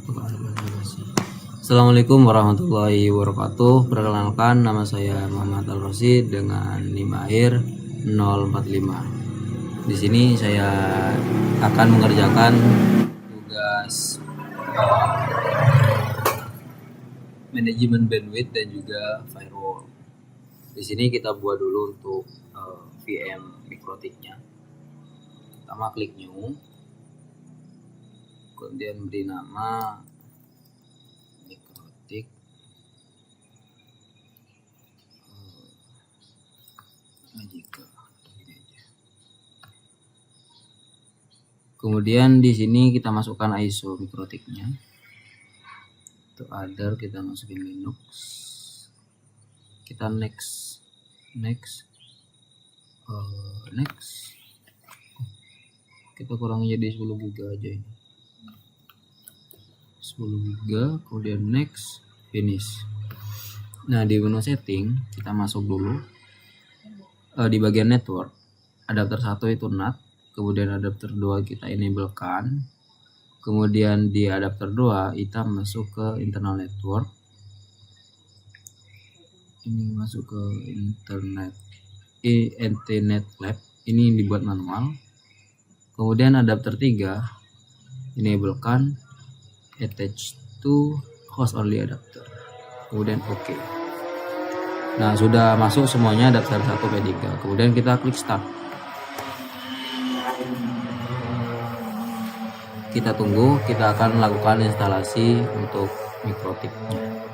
Assalamualaikum warahmatullahi wabarakatuh. Perkenalkan, nama saya Muhammad Al-Rosid dengan NIM akhir 045. Di sini saya akan mengerjakan tugas manajemen bandwidth dan juga firewall. Di sini kita buat dulu untuk VM MikroTik-nya. Pertama klik new, kemudian beri nama MikroTik. Kemudian di sini kita masukkan ISO MikroTik-nya. Untuk other kita masukin Linux. Kita next. Kita kurangi jadi 10 GB aja ini. 10 GB, kemudian next, finish. Nah, di menu setting kita masuk dulu di bagian network. Adapter 1 itu NAT, kemudian adapter 2 kita enablekan. Kemudian di adapter 2 kita masuk ke internal network. Ini masuk ke internet lab. Ini dibuat manual. Kemudian adapter 3 enablekan attach to host only adapter. Kemudian OK. Nah, sudah masuk semuanya adapter 1 ke 3. Kemudian kita klik start. Kita tunggu, kita akan melakukan instalasi untuk MikroTik-nya.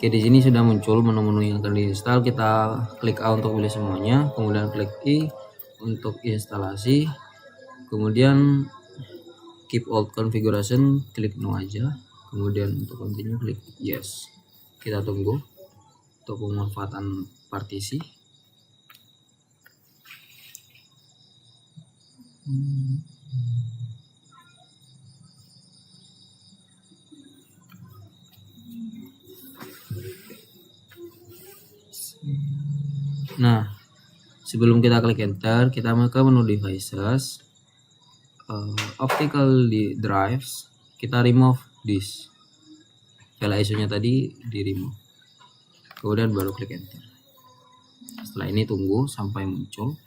Oke, di sini sudah muncul menu-menu yang akan diinstal. Kita klik A untuk pilih semuanya, kemudian klik I untuk instalasi, kemudian keep old configuration, klik no aja, kemudian untuk continue klik yes. Kita tunggu untuk pemanfaatan partisi. Nah, sebelum kita klik enter, kita ke menu devices, optical drives, kita remove disk. File ISO-nya tadi di remove. Kemudian baru klik enter. Setelah ini tunggu sampai muncul.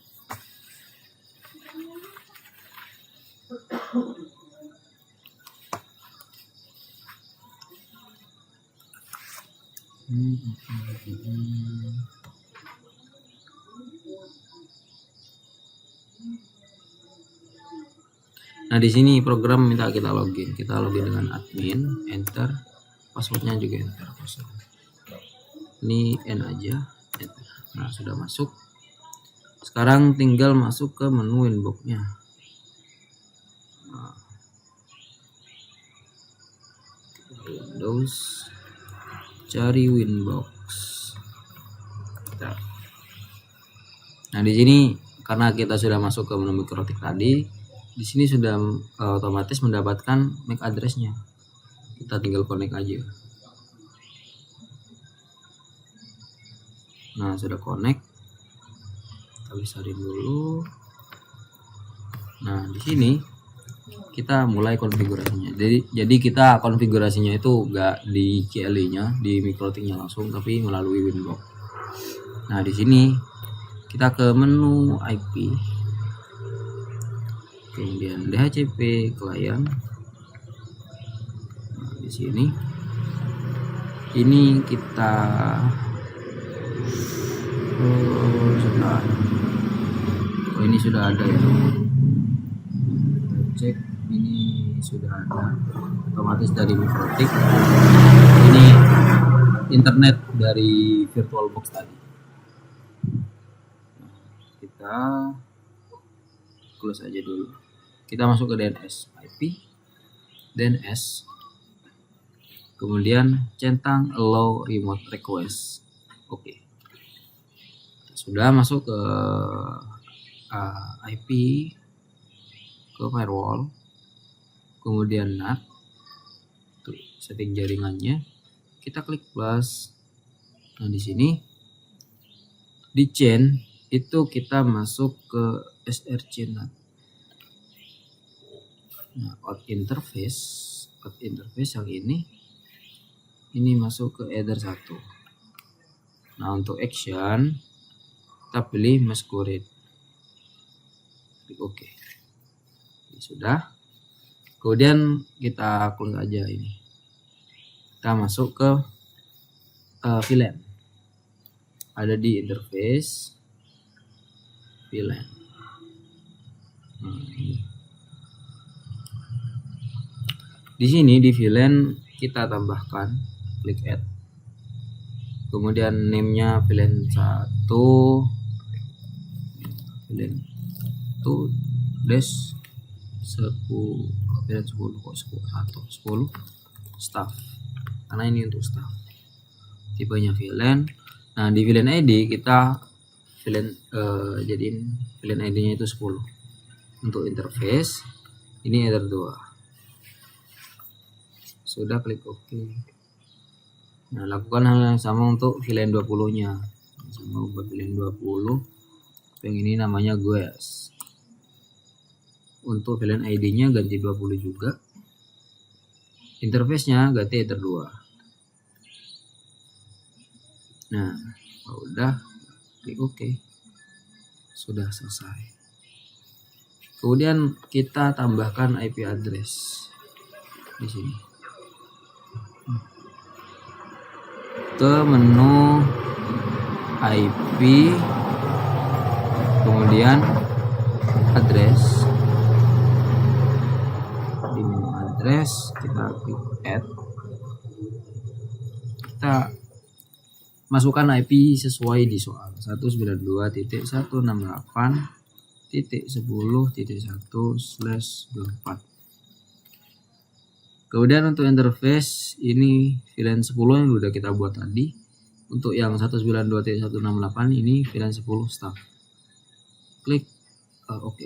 Nah, di sini program minta kita login. Kita login dengan admin, enter, passwordnya juga enter. Ini N aja, enter. Nah, sudah masuk. Sekarang tinggal masuk ke menu inbox-nya. Nah, Windows, cari Winbox. Nah, di sini karena kita sudah masuk ke menu MikroTik tadi, di sini sudah otomatis mendapatkan MAC address-nya. Kita tinggal connect aja. Nah, sudah connect. Kita besarin dulu. Nah, di sini kita mulai konfigurasinya. Jadi kita konfigurasinya itu enggak di CLI-nya, di MikroTik-nya langsung, tapi melalui Winbox. Nah, di sini kita ke menu IP. Kemudian DHCP klien. Nah, di sini ini kita ini sudah ada ya. Kita cek, ini sudah ada otomatis dari MikroTik. Ini internet dari VirtualBox tadi. Kita close aja dulu. Kita masuk ke DNS IP, DNS, kemudian centang allow remote request. Oke. Sudah masuk ke IP, ke firewall, kemudian NAT, tuh setting jaringannya, kita klik plus. Nah di sini di chain itu kita masuk ke src NAT. Nah out interface yang ini masuk ke header 1. Nah untuk action kita pilih masquerade, klik OK. Sudah. Kemudian kita close aja ini. Kita masuk ke VLAN. Ada di interface VLAN. Nah, ini. Di sini di VLAN kita tambahkan, klik add. Kemudian name-nya VLAN 1, VLAN 2 dash 10 kok 10 staff, karena ini untuk staff, tipenya VLAN. Nah di VLAN ID kita jadiin VLAN ID nya itu 10. Untuk interface ini header 2. Sudah, klik OK. Nah lakukan hal yang sama untuk VLAN 20 nya, sama ubah VLAN 20 yang ini namanya GUES. Untuk VLAN ID nya ganti 20 juga, interface nya ganti header 2. Nah udah, klik OK. Sudah selesai. Kemudian kita tambahkan IP address di sini. Ke menu IP, kemudian address. Di menu address kita klik add. Kita masukkan IP sesuai di soal 192.168.10.1/24. Kemudian untuk interface ini VLAN 10 yang sudah kita buat tadi. Untuk yang 192.168 ini VLAN 10 staff. Klik OK.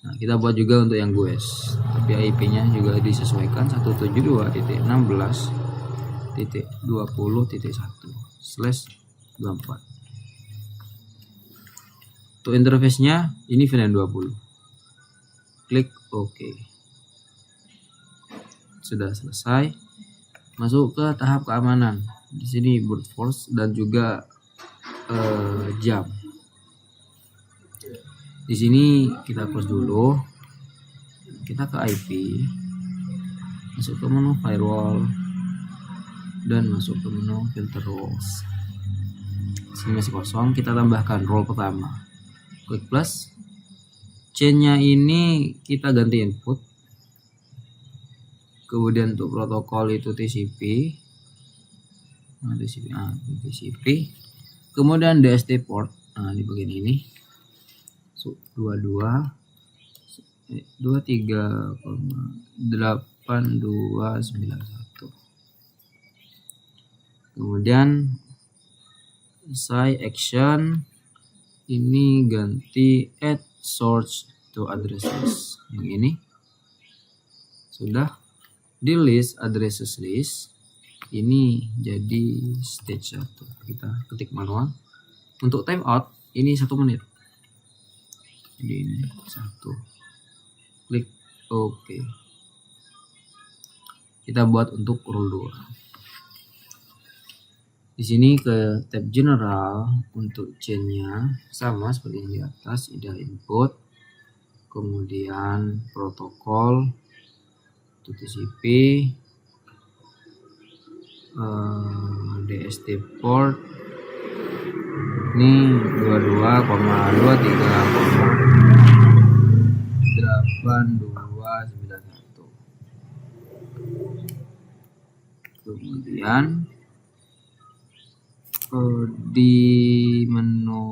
Nah kita buat juga untuk yang GUES, tapi IP-nya juga disesuaikan 172.16.20.1/24. Untuk interface-nya ini VLAN 20. Klik OK. Sudah selesai. Masuk ke tahap keamanan. Di sini brute force dan juga jam. Di sini kita close dulu. Kita ke IP, masuk ke menu firewall dan masuk ke menu filter roles. Di sini masih kosong, kita tambahkan role pertama. Klik plus. Chain-nya ini kita ganti input. Kemudian untuk protokol itu TCP. Nah, TCP. Kemudian DST port. Nah, di bagian ini 23,8291. Kemudian saya action ini ganti add source to addresses. Yang ini sudah. Di list addresses list ini jadi stage 1. Kita ketik manual. Untuk timeout ini 1 menit. Jadi ini 1. Klik OK. Kita buat untuk rule 2. Di sini ke tab general. Untuk chainnya sama seperti yang di atas, ada input, kemudian protokol, TCP, DST port ini 22,23,8291. Kemudian di menu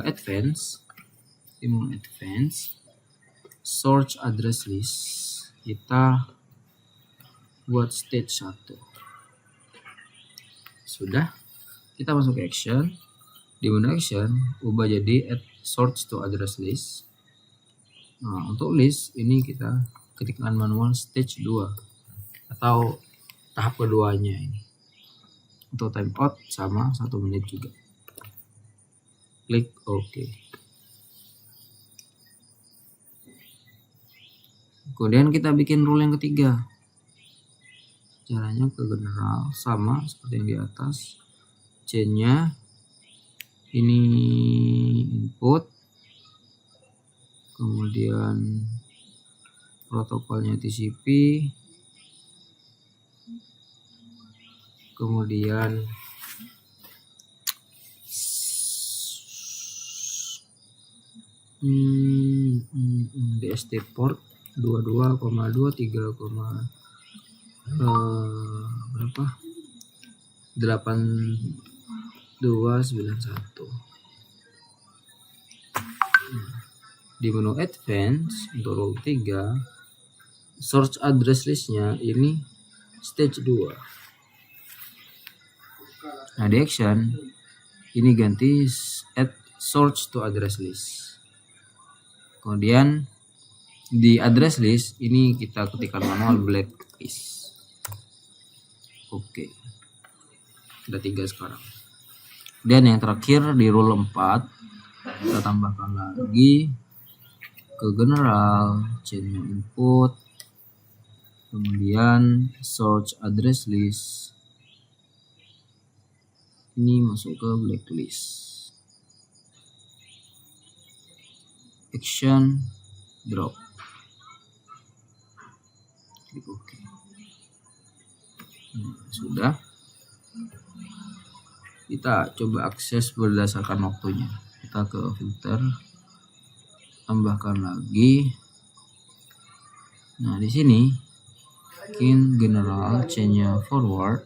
advance, di menu advance search address list kita buat stage 1. Sudah, kita masuk ke action. Di menu action ubah jadi add search to address list. Nah, untuk list ini kita ketikkan manual stage 2 atau tahap keduanya ini. Untuk timeout sama 1 menit juga. Klik OK. Kemudian kita bikin rule yang ketiga. Caranya ke general sama seperti yang di atas. Chain-nya ini input, kemudian protokolnya TCP, kemudian DST port 22,2 berapa 8291. Di menu advance untuk rule 3 search address listnya ini stage 2. Nah, di action ini ganti add search to address list. Kemudian di address list ini kita ketikkan manual blacklist. Oke. Ada 3 sekarang. Dan yang terakhir di rule 4 kita tambahkan lagi ke general, chain input, kemudian search address list ini masuk ke blacklist. Action drop. Klik OK. Sudah. Kita coba akses berdasarkan waktunya. Kita ke filter, tambahkan lagi. Nah, di sini bikin general, chain-nya forward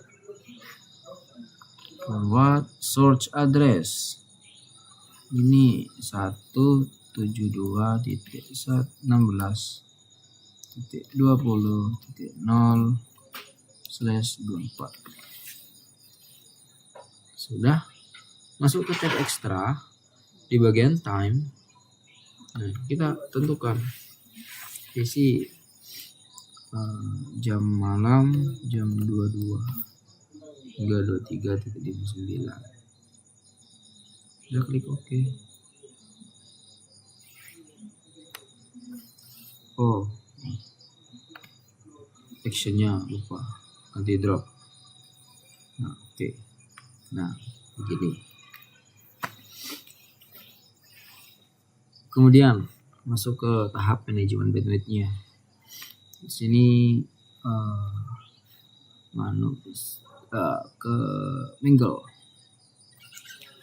search address ini 172.16.20.0/24. Sudah. Masuk ke tab ekstra di bagian time. Nah, kita tentukan isi jam malam jam 22 hingga 23.59. Udah, klik OK. Oh, actionnya lupa nanti drop. Nah, oke. Nah, begini. Kemudian masuk ke tahap manajemen bandwidth-nya. Di sini ke mingle.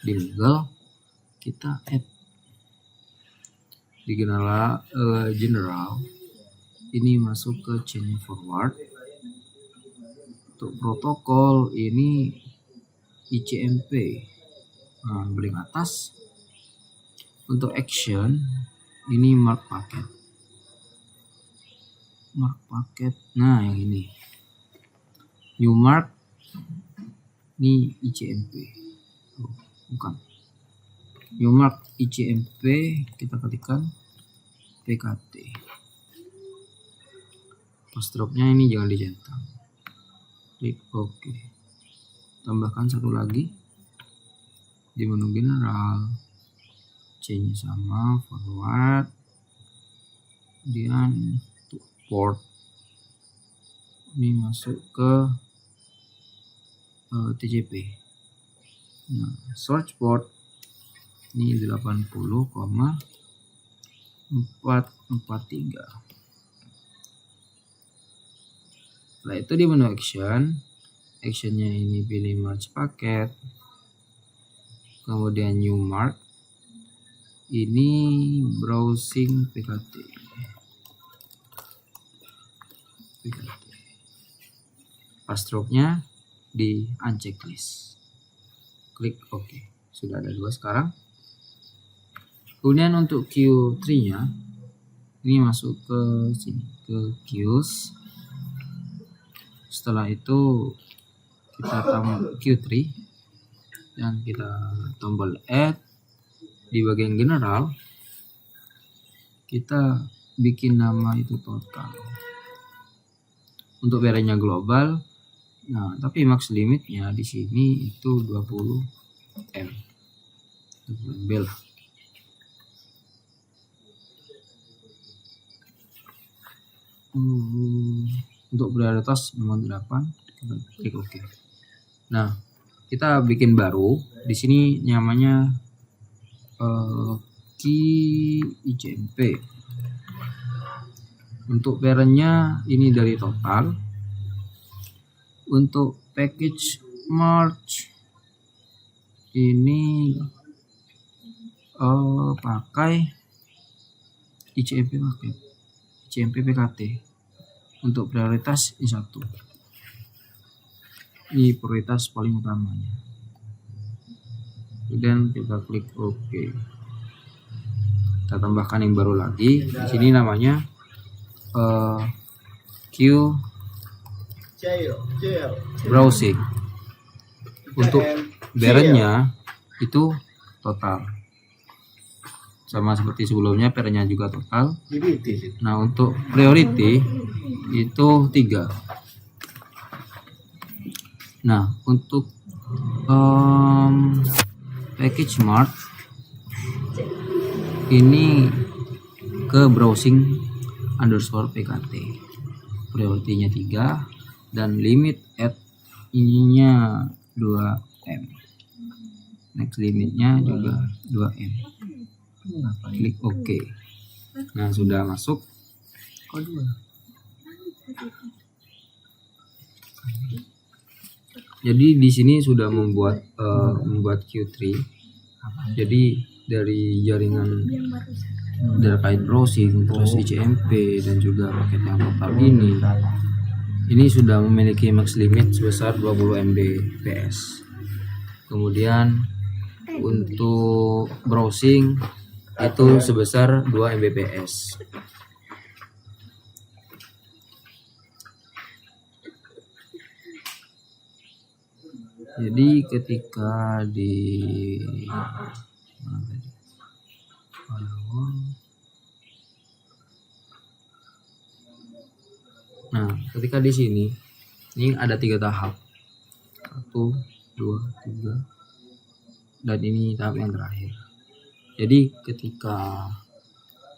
Di mingle kita add di general ini masuk ke chain forward. Untuk protokol ini ICMP paling atas. Untuk action ini mark packet. Nah, yang ini new mark ini ICMP. Bukan new mark ICMP, kita ketikkan PKT. Postropnya ini jangan dicentang. Klik OK. Tambahkan satu lagi di menu general, chain sama forward, kemudian port ini masuk ke TCP. Nah, search port ini 80,443. Setelah itu di menu actionnya ini pilih merge packet, kemudian new mark ini browsing PKT. Passwordnya di unchecklist. Klik OK. Sudah ada 2 sekarang. Kemudian untuk Q3 nya ini masuk ke sini, ke queues. Setelah itu kita tambah Q3 dan kita tombol add, di bagian general kita bikin nama itu total. Untuk variannya global. Nah, tapi max limitnya di sini itu 20 M. 20 MB lah. Untuk prioritas memang 8, kita klik OK. Nah, kita bikin baru. Di sini namanya key ICMP. Untuk parentnya ini dari total. Untuk package merge ini pakai ICMP paket, ICMP PKT. Untuk prioritas ini 1. Ini prioritas paling utamanya. Kemudian kita klik OK. Kita tambahkan yang baru lagi. Di sini namanya Q browsing. Untuk parentnya itu total, sama seperti sebelumnya, parentnya juga total. Nah, untuk priority itu 3. Nah, untuk package smart ini ke browsing underscore PKT, priority-nya 3 dan limit at ininya 2M, next limitnya juga 2M. Klik OK. Nah, sudah masuk. Jadi di sini sudah membuat Q3. Jadi dari jaringan terkait browsing, terus ICMP dan juga paket yang total ini sudah memiliki max limit sebesar 20 Mbps. Kemudian untuk browsing itu sebesar 2 Mbps. Jadi ketika ketika di sini ini ada 3 tahap, 1, 2, 3, dan ini tahap yang terakhir. Jadi ketika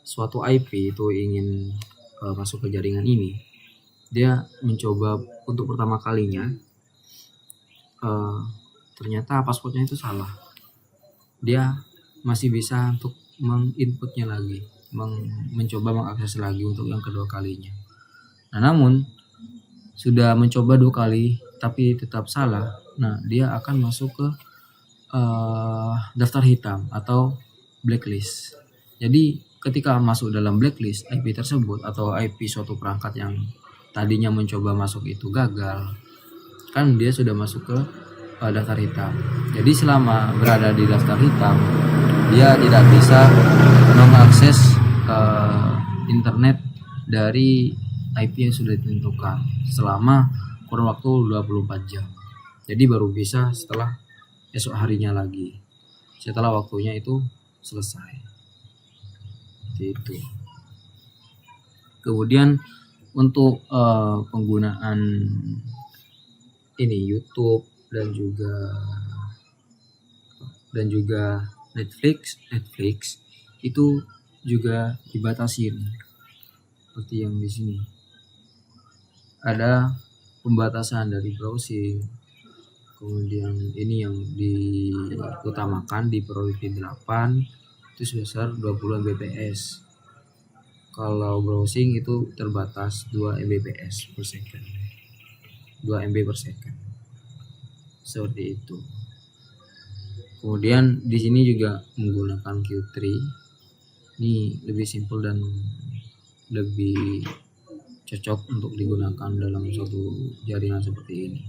suatu IP itu ingin masuk ke jaringan ini, dia mencoba untuk pertama kalinya, ternyata passwordnya itu salah. Dia masih bisa untuk menginputnya lagi, mencoba mengakses lagi untuk yang kedua kalinya. Nah, namun sudah mencoba 2 kali tapi tetap salah. Nah, dia akan masuk ke daftar hitam atau blacklist. Jadi ketika masuk dalam blacklist, IP tersebut atau IP suatu perangkat yang tadinya mencoba masuk itu gagal, kan dia sudah masuk ke daftar hitam. Jadi selama berada di daftar hitam, dia tidak bisa mengakses internet dari IP yang sudah ditentukan selama kurun waktu 24 jam. Jadi baru bisa setelah esok harinya lagi, setelah waktunya itu selesai. Itu. Kemudian untuk penggunaan ini YouTube dan juga Netflix itu juga dibatasin seperti yang di sini. Ada pembatasan dari browsing. Kemudian ini yang diutamakan di priority 8 itu sebesar 20 Mbps. Kalau browsing itu terbatas 2 Mbps per second. 2 MB per second. Seperti itu. Kemudian di sini juga menggunakan Q3. Ini lebih simpel dan lebih cocok untuk digunakan dalam suatu jaringan seperti ini.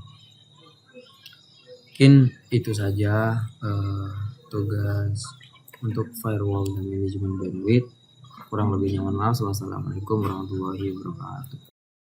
Mungkin itu saja tugas untuk firewall dan manajemen bandwidth. Kurang lebihnya mohon maaf. Wassalamualaikum warahmatullahi wabarakatuh.